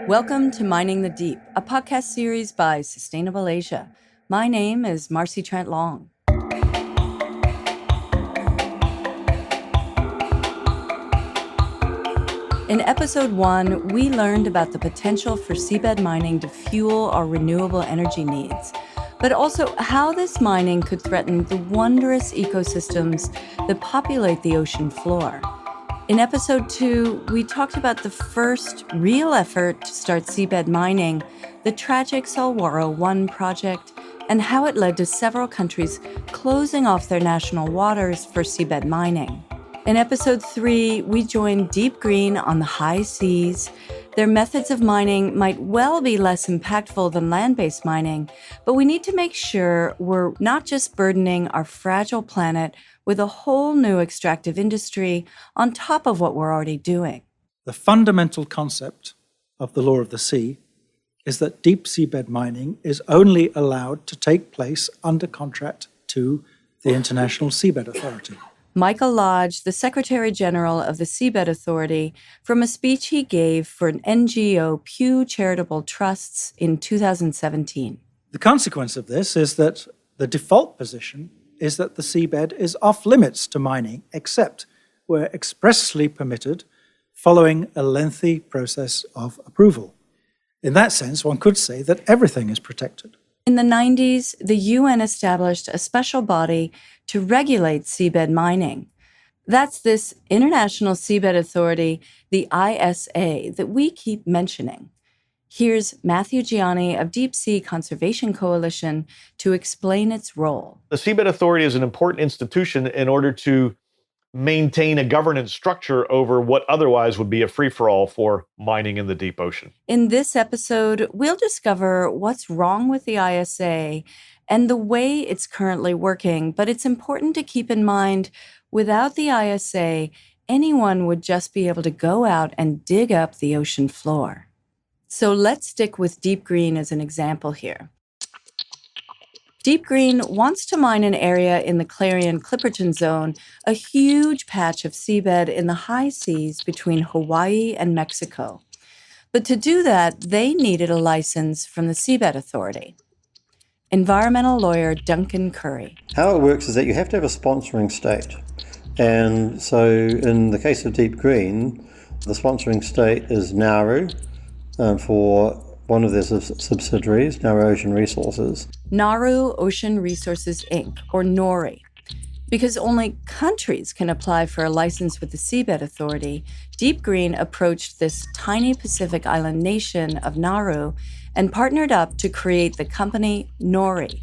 Welcome to Mining the Deep, a podcast series by Sustainable Asia. My name is Marcy Trent Long. In episode 1, we learned about the potential for seabed mining to fuel our renewable energy needs, but also how this mining could threaten the wondrous ecosystems that populate the ocean floor. In episode 2, we talked about the first real effort to start seabed mining, the tragic Solwara 1 project, and how it led to several countries closing off their national waters for seabed mining. In episode 3, we joined DeepGreen on the high seas. Their methods of mining might well be less impactful than land-based mining, but we need to make sure we're not just burdening our fragile planet with a whole new extractive industry on top of what we're already doing. The fundamental concept of the law of the sea is that deep seabed mining is only allowed to take place under contract to the International Seabed Authority. Michael Lodge, the Secretary General of the Seabed Authority, from a speech he gave for an NGO Pew Charitable Trusts in 2017. The consequence of this is that the default position is that the seabed is off limits to mining, except where expressly permitted following a lengthy process of approval. In that sense, one could say that everything is protected. In the 90s, the UN established a special body to regulate seabed mining. That's this International Seabed Authority, the ISA, that we keep mentioning. Here's Matthew Gianni of Deep Sea Conservation Coalition to explain its role. The Seabed Authority is an important institution in order to maintain a governance structure over what otherwise would be a free-for-all for mining in the deep ocean. In this episode, we'll discover what's wrong with the ISA and the way it's currently working, but it's important to keep in mind, without the ISA, anyone would just be able to go out and dig up the ocean floor. So let's stick with DeepGreen as an example here. DeepGreen wants to mine an area in the Clarion-Clipperton Zone, a huge patch of seabed in the high seas between Hawaii and Mexico. But to do that, they needed a license from the Seabed Authority. Environmental lawyer Duncan Currie. How it works is that you have to have a sponsoring state. And so in the case of DeepGreen, the sponsoring state is Nauru for one of their subsidiaries, Nauru Ocean Resources. Nauru Ocean Resources, Inc., or NORI. Because only countries can apply for a license with the Seabed Authority, DeepGreen approached this tiny Pacific island nation of Nauru and partnered up to create the company NORI.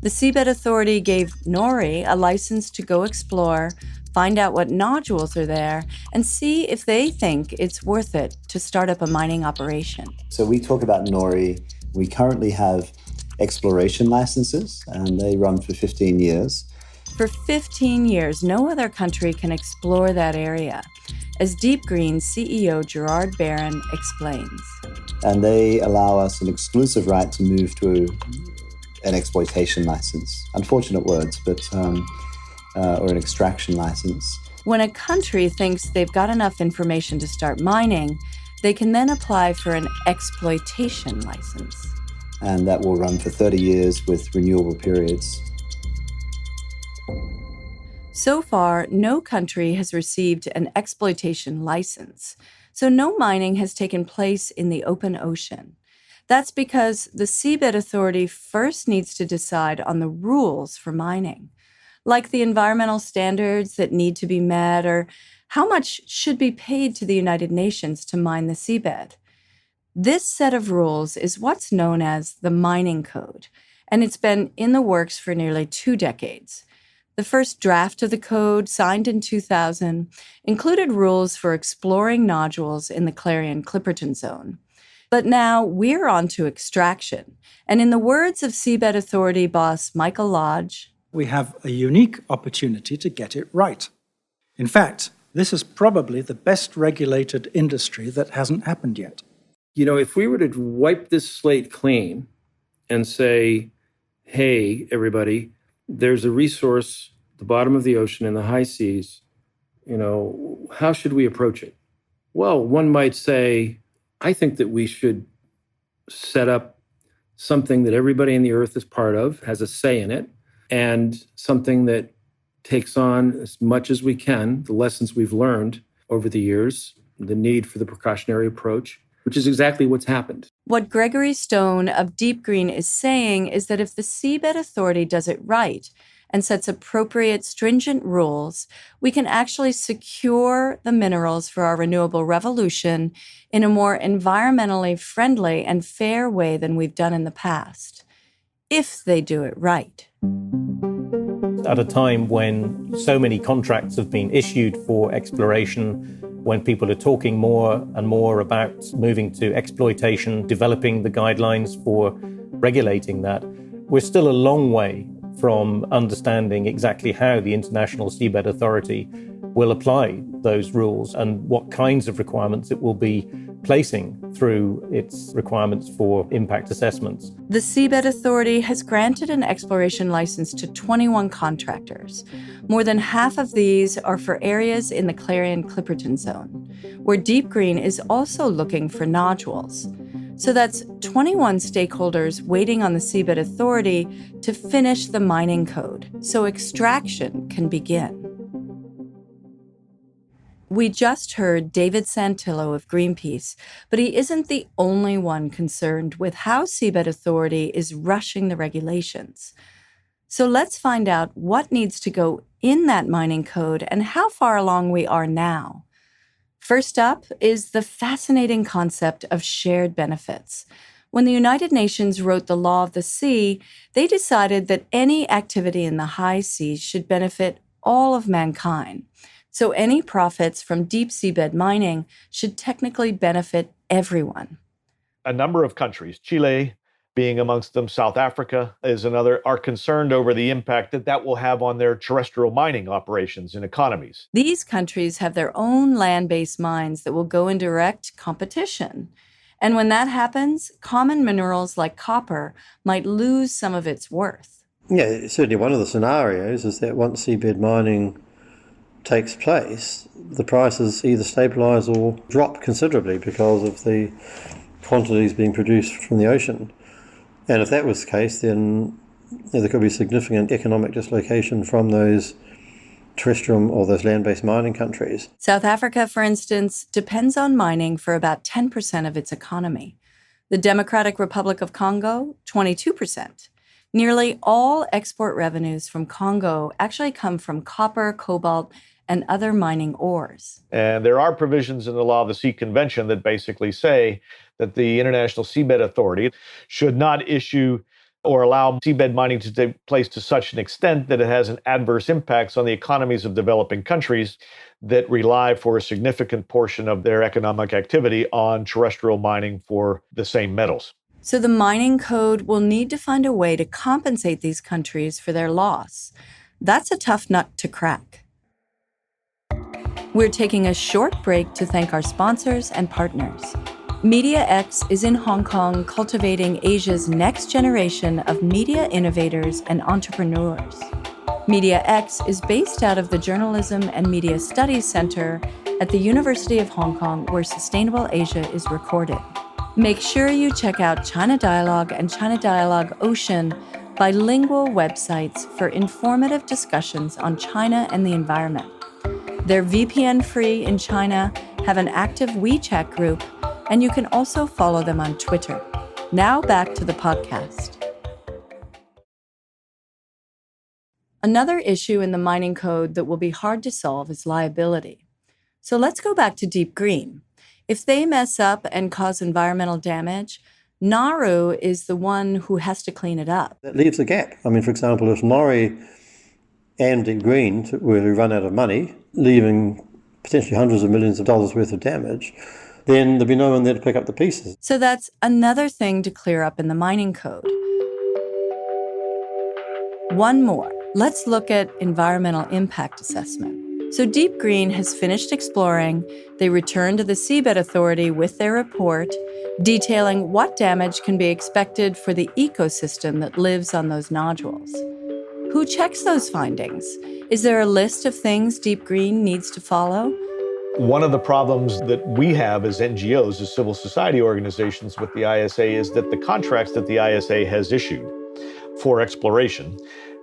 The Seabed Authority gave NORI a license to go explore, find out what nodules are there, and see if they think it's worth it to start up a mining operation. So we talk about NORI. We currently have exploration licenses, and they run for 15 years. For 15 years, no other country can explore that area, as DeepGreen CEO Gerard Barron explains. And they allow us an exclusive right to move to an exploitation license. Unfortunate words, but or an extraction license. When a country thinks they've got enough information to start mining, they can then apply for an exploitation license. And that will run for 30 years with renewable periods. So far, no country has received an exploitation license, so no mining has taken place in the open ocean. That's because the Seabed Authority first needs to decide on the rules for mining, like the environmental standards that need to be met or how much should be paid to the United Nations to mine the seabed. This set of rules is what's known as the Mining Code, and it's been in the works for nearly 2 decades. The first draft of the code, signed in 2000, included rules for exploring nodules in the Clarion-Clipperton Zone. But now we're on to extraction. And in the words of Seabed Authority boss Michael Lodge, we have a unique opportunity to get it right. In fact, this is probably the best regulated industry that hasn't happened yet. You know, if we were to wipe this slate clean and say, hey, everybody, there's a resource at the bottom of the ocean in the high seas, how should we approach it? Well, one might say, I think that we should set up something that everybody in the earth is part of, has a say in it, and something that takes on as much as we can the lessons we've learned over the years, the need for the precautionary approach, which is exactly what's happened. What Gregory Stone of DeepGreen is saying is that if the Seabed Authority does it right and sets appropriate, stringent rules, we can actually secure the minerals for our renewable revolution in a more environmentally friendly and fair way than we've done in the past, if they do it right. At a time when so many contracts have been issued for exploration, when people are talking more and more about moving to exploitation, developing the guidelines for regulating that, we're still a long way from understanding exactly how the International Seabed Authority will apply those rules and what kinds of requirements it will be placing through its requirements for impact assessments. The Seabed Authority has granted an exploration license to 21 contractors. More than half of these are for areas in the Clarion-Clipperton Zone, where DeepGreen is also looking for nodules. So that's 21 stakeholders waiting on the Seabed Authority to finish the mining code so extraction can begin. We just heard David Santillo of Greenpeace, but he isn't the only one concerned with how Seabed Authority is rushing the regulations. So let's find out what needs to go in that mining code and how far along we are now. First up is the fascinating concept of shared benefits. When the United Nations wrote the Law of the Sea, they decided that any activity in the high seas should benefit all of mankind. So any profits from deep seabed mining should technically benefit everyone. A number of countries, Chile being amongst them, South Africa is another, are concerned over the impact that will have on their terrestrial mining operations and economies. These countries have their own land-based mines that will go in direct competition. And when that happens, common minerals like copper might lose some of its worth. Yeah, certainly one of the scenarios is that once seabed mining takes place, the prices either stabilise or drop considerably because of the quantities being produced from the ocean. And if that was the case, then there could be significant economic dislocation from those terrestrial or those land-based mining countries. South Africa, for instance, depends on mining for about 10% of its economy. The Democratic Republic of Congo, 22%. Nearly all export revenues from Congo actually come from copper, cobalt, and other mining ores. And there are provisions in the Law of the Sea Convention that basically say that the International Seabed Authority should not issue or allow seabed mining to take place to such an extent that it has an adverse impacts on the economies of developing countries that rely for a significant portion of their economic activity on terrestrial mining for the same metals. So the mining code will need to find a way to compensate these countries for their loss. That's a tough nut to crack. We're taking a short break to thank our sponsors and partners. MediaX is in Hong Kong cultivating Asia's next generation of media innovators and entrepreneurs. MediaX is based out of the Journalism and Media Studies Center at the University of Hong Kong, where Sustainable Asia is recorded. Make sure you check out China Dialogue and ChinaDialogueocean, bilingual websites for informative discussions on China and the environment. They're VPN-free in China, have an active WeChat group, and you can also follow them on Twitter. Now back to the podcast. Another issue in the mining code that will be hard to solve is liability. So let's go back to DeepGreen. If they mess up and cause environmental damage, Nauru is the one who has to clean it up. That leaves a gap. I mean, for example, if Norrie and DeepGreen were to run out of money, leaving potentially hundreds of millions of dollars worth of damage, then there'd be no one there to pick up the pieces. So that's another thing to clear up in the mining code. One more. Let's look at environmental impact assessment. So DeepGreen has finished exploring. They returned to the Seabed Authority with their report detailing what damage can be expected for the ecosystem that lives on those nodules. Who checks those findings? Is there a list of things DeepGreen needs to follow? One of the problems that we have as NGOs, as civil society organizations with the ISA, is that the contracts that the ISA has issued for exploration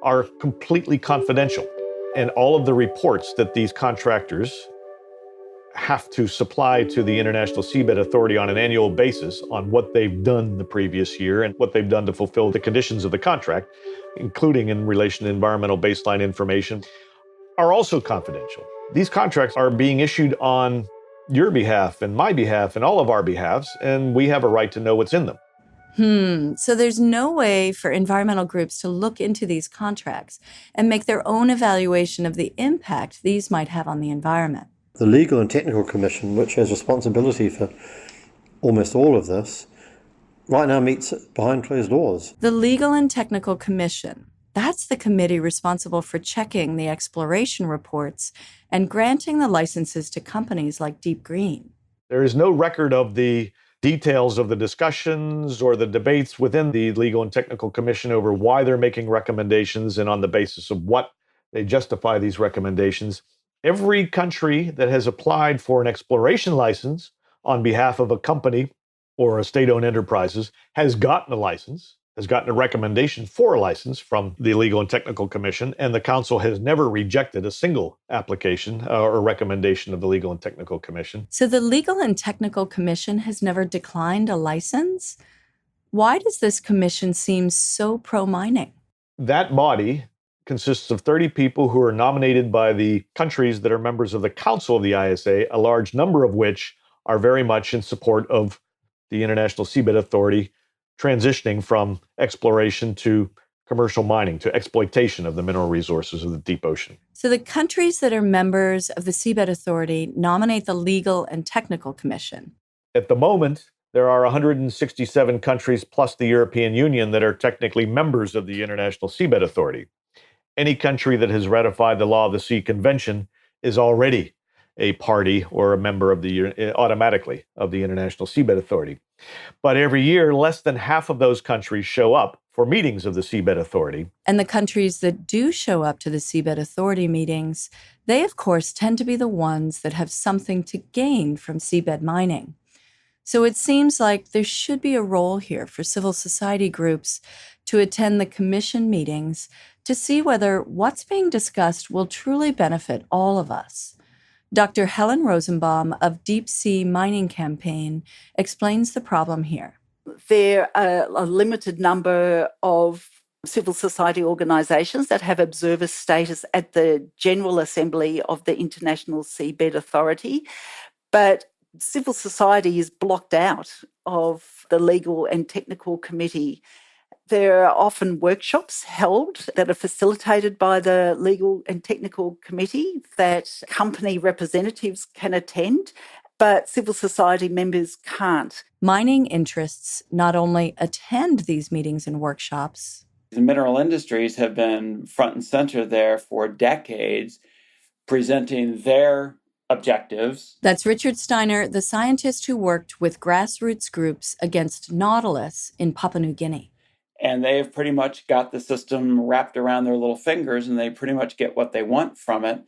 are completely confidential. And all of the reports that these contractors have to supply to the International Seabed Authority on an annual basis on what they've done the previous year and what they've done to fulfill the conditions of the contract, including in relation to environmental baseline information, are also confidential. These contracts are being issued on your behalf and my behalf and all of our behalves, and we have a right to know what's in them. So there's no way for environmental groups to look into these contracts and make their own evaluation of the impact these might have on the environment. The Legal and Technical Commission, which has responsibility for almost all of this, right now meets behind closed doors. The Legal and Technical Commission, that's the committee responsible for checking the exploration reports and granting the licenses to companies like DeepGreen. There is no record of the details of the discussions or the debates within the Legal and Technical Commission over why they're making recommendations and on the basis of what they justify these recommendations. Every country that has applied for an exploration license on behalf of a company or a state-owned enterprises has gotten a license, has gotten a recommendation for a license from the Legal and Technical Commission, and the Council has never rejected a single application or recommendation of the Legal and Technical Commission. So the Legal and Technical Commission has never declined a license? Why does this commission seem so pro-mining? That body consists of 30 people who are nominated by the countries that are members of the Council of the ISA, a large number of which are very much in support of the International Seabed Authority transitioning from exploration to commercial mining, to exploitation of the mineral resources of the deep ocean. So the countries that are members of the Seabed Authority nominate the Legal and Technical Commission. At the moment, there are 167 countries plus the European Union that are technically members of the International Seabed Authority. Any country that has ratified the Law of the Sea Convention is already a party or a member of automatically of the International Seabed Authority. But every year, less than half of those countries show up for meetings of the Seabed Authority. And the countries that do show up to the Seabed Authority meetings, they, of course, tend to be the ones that have something to gain from seabed mining. So it seems like there should be a role here for civil society groups to attend the commission meetings to see whether what's being discussed will truly benefit all of us. Dr. Helen Rosenbaum of Deep Sea Mining Campaign explains the problem here. There are a limited number of civil society organisations that have observer status at the General Assembly of the International Seabed Authority, but civil society is blocked out of the Legal and Technical Committee. There are often workshops held that are facilitated by the Legal and Technical Committee that company representatives can attend, but civil society members can't. Mining interests not only attend these meetings and workshops. The mineral industries have been front and center there for decades, presenting their objectives. That's Richard Steiner, the scientist who worked with grassroots groups against Nautilus in Papua New Guinea. And they've pretty much got the system wrapped around their little fingers, and they pretty much get what they want from it.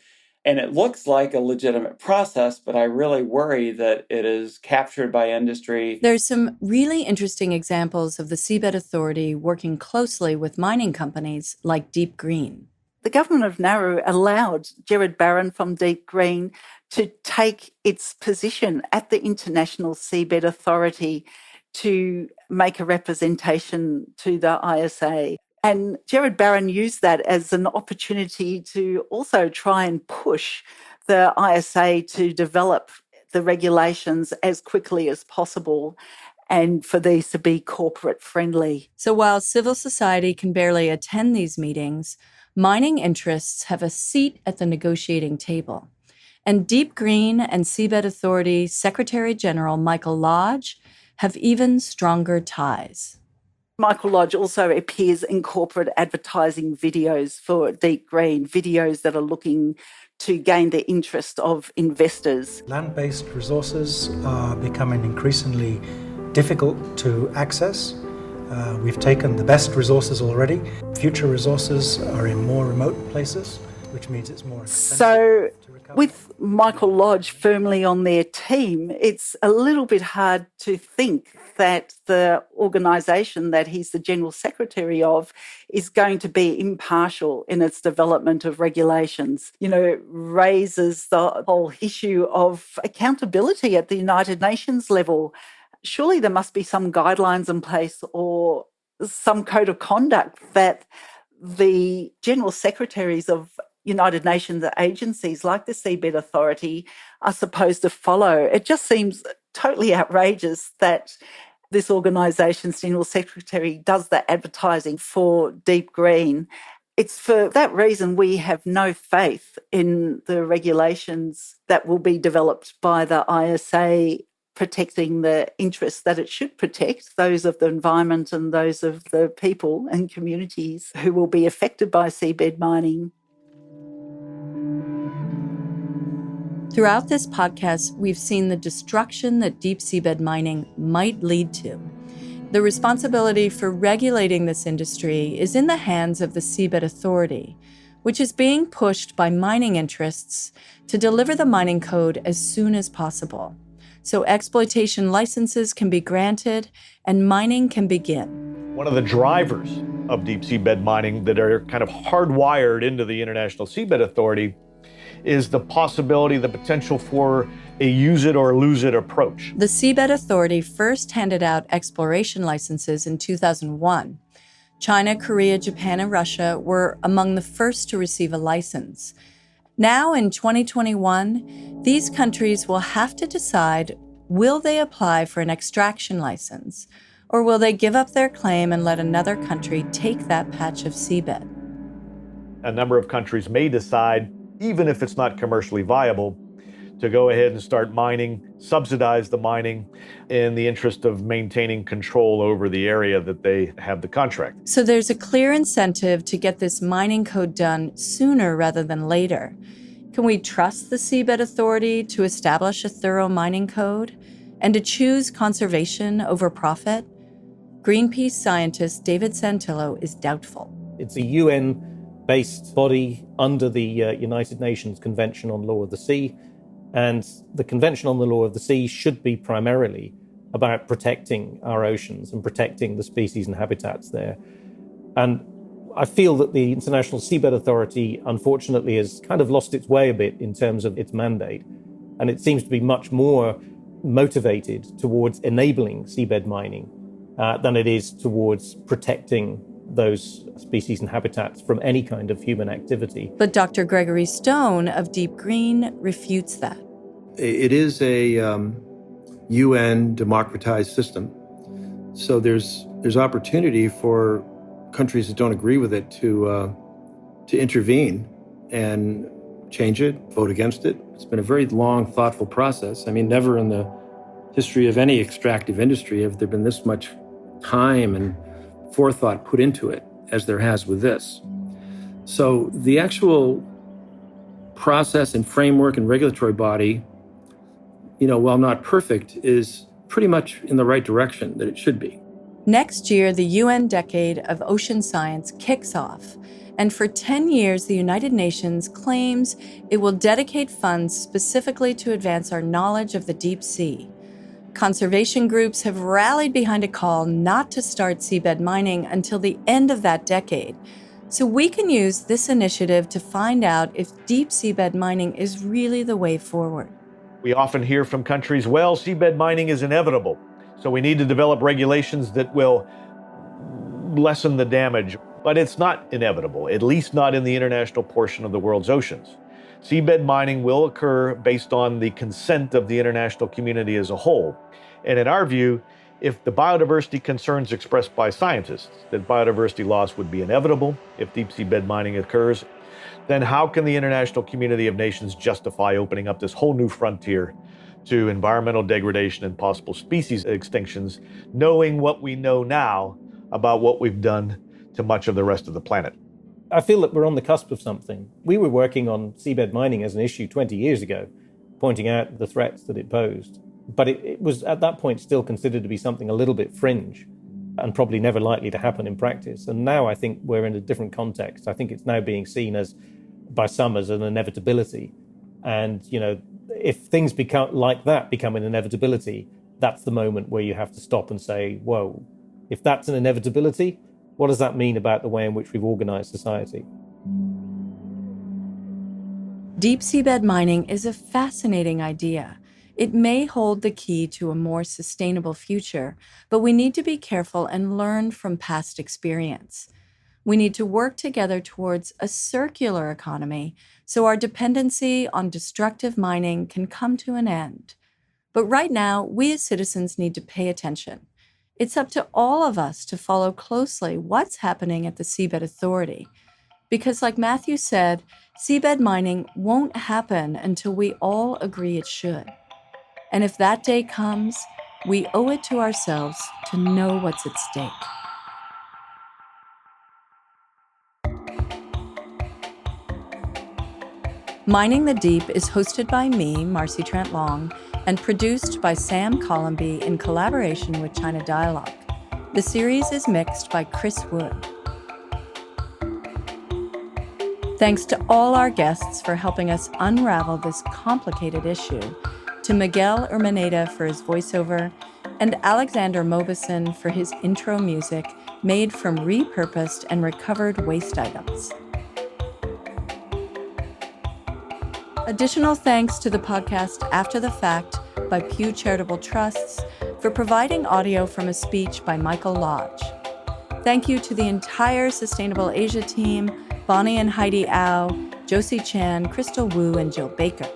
And it looks like a legitimate process, but I really worry that it is captured by industry. There's some really interesting examples of the Seabed Authority working closely with mining companies like DeepGreen. The government of Nauru allowed Gerard Barron from DeepGreen to take its position at the International Seabed Authority to make a representation to the ISA. And Gerard Barron used that as an opportunity to also try and push the ISA to develop the regulations as quickly as possible and for these to be corporate friendly. So while civil society can barely attend these meetings, mining interests have a seat at the negotiating table. And DeepGreen and Seabed Authority Secretary General Michael Lodge have even stronger ties. Michael Lodge also appears in corporate advertising videos for DeepGreen, videos that are looking to gain the interest of investors. Land-based resources are becoming increasingly difficult to access. We've taken the best resources already. Future resources are in more remote places, which means it's more expensive So to recover. With Michael Lodge firmly on their team, it's a little bit hard to think that the organisation that he's the General Secretary of is going to be impartial in its development of regulations. You know, it raises the whole issue of accountability at the United Nations level. Surely there must be some guidelines in place or some code of conduct that the General Secretaries of United Nations agencies like the Seabed Authority are supposed to follow. It just seems totally outrageous that this organisation's General Secretary does the advertising for DeepGreen. It's for that reason we have no faith in the regulations that will be developed by the ISA protecting the interests that it should protect, those of the environment and those of the people and communities who will be affected by seabed mining. Throughout this podcast, we've seen the destruction that deep seabed mining might lead to. The responsibility for regulating this industry is in the hands of the Seabed Authority, which is being pushed by mining interests to deliver the mining code as soon as possible, so exploitation licenses can be granted and mining can begin. One of the drivers of deep seabed mining that are kind of hardwired into the International Seabed Authority is the possibility, the potential for a use it or lose it approach. The Seabed Authority first handed out exploration licenses in 2001. China, Korea, Japan, and Russia were among the first to receive a license. Now in 2021, these countries will have to decide, will they apply for an extraction license, or will they give up their claim and let another country take that patch of seabed? A number of countries may decide, even if it's not commercially viable, to go ahead and start mining, subsidize the mining in the interest of maintaining control over the area that they have the contract. So there's a clear incentive to get this mining code done sooner rather than later. Can we trust the Seabed Authority to establish a thorough mining code and to choose conservation over profit? Greenpeace scientist David Santillo is doubtful. It's a UN-based body under the United Nations Convention on Law of the Sea. And the Convention on the Law of the Sea should be primarily about protecting our oceans and protecting the species and habitats there. And I feel that the International Seabed Authority, unfortunately, has kind of lost its way a bit in terms of its mandate. And it seems to be much more motivated towards enabling seabed mining than it is towards protecting those species and habitats from any kind of human activity. But Dr. Gregory Stone of DeepGreen refutes that. It is a UN democratized system. So there's opportunity for countries that don't agree with it to intervene and change it, vote against it. It's been a very long, thoughtful process. I mean, never in the history of any extractive industry have there been this much time and forethought put into it as there has with this. So the actual process and framework and regulatory body, while not perfect, is pretty much in the right direction that it should be. Next year, the UN Decade of Ocean Science kicks off. And for 10 years, the United Nations claims it will dedicate funds specifically to advance our knowledge of the deep sea. Conservation groups have rallied behind a call not to start seabed mining until the end of that decade. So we can use this initiative to find out if deep seabed mining is really the way forward. We often hear from countries, well, seabed mining is inevitable, so we need to develop regulations that will lessen the damage. But it's not inevitable, at least not in the international portion of the world's oceans. Seabed mining will occur based on the consent of the international community as a whole. And in our view, if the biodiversity concerns expressed by scientists, that biodiversity loss would be inevitable if deep seabed mining occurs, then how can the international community of nations justify opening up this whole new frontier to environmental degradation and possible species extinctions, knowing what we know now about what we've done to much of the rest of the planet? I feel that we're on the cusp of something. We were working on seabed mining as an issue 20 years ago, pointing out the threats that it posed. But it was at that point still considered to be something a little bit fringe and probably never likely to happen in practice. And now I think we're in a different context. I think it's now being seen by some as an inevitability. And, if things become an inevitability, that's the moment where you have to stop and say, whoa, if that's an inevitability, what does that mean about the way in which we've organized society? Deep seabed mining is a fascinating idea. It may hold the key to a more sustainable future, but we need to be careful and learn from past experience. We need to work together towards a circular economy so our dependency on destructive mining can come to an end. But right now, we as citizens need to pay attention. It's up to all of us to follow closely what's happening at the Seabed Authority. Because like Matthew said, seabed mining won't happen until we all agree it should. And if that day comes, we owe it to ourselves to know what's at stake. Mining the Deep is hosted by me, Marcy Trent Long, and produced by Sam Columby in collaboration with China Dialogue. The series is mixed by Chris Wood. Thanks to all our guests for helping us unravel this complicated issue, to Miguel Urmeneta for his voiceover, and Alexander Mobison for his intro music made from repurposed and recovered waste items. Additional thanks to the podcast After the Fact by Pew Charitable Trusts for providing audio from a speech by Michael Lodge. Thank you to the entire Sustainable Asia team, Bonnie and Heidi Au, Josie Chan, Crystal Wu, and Jill Baker.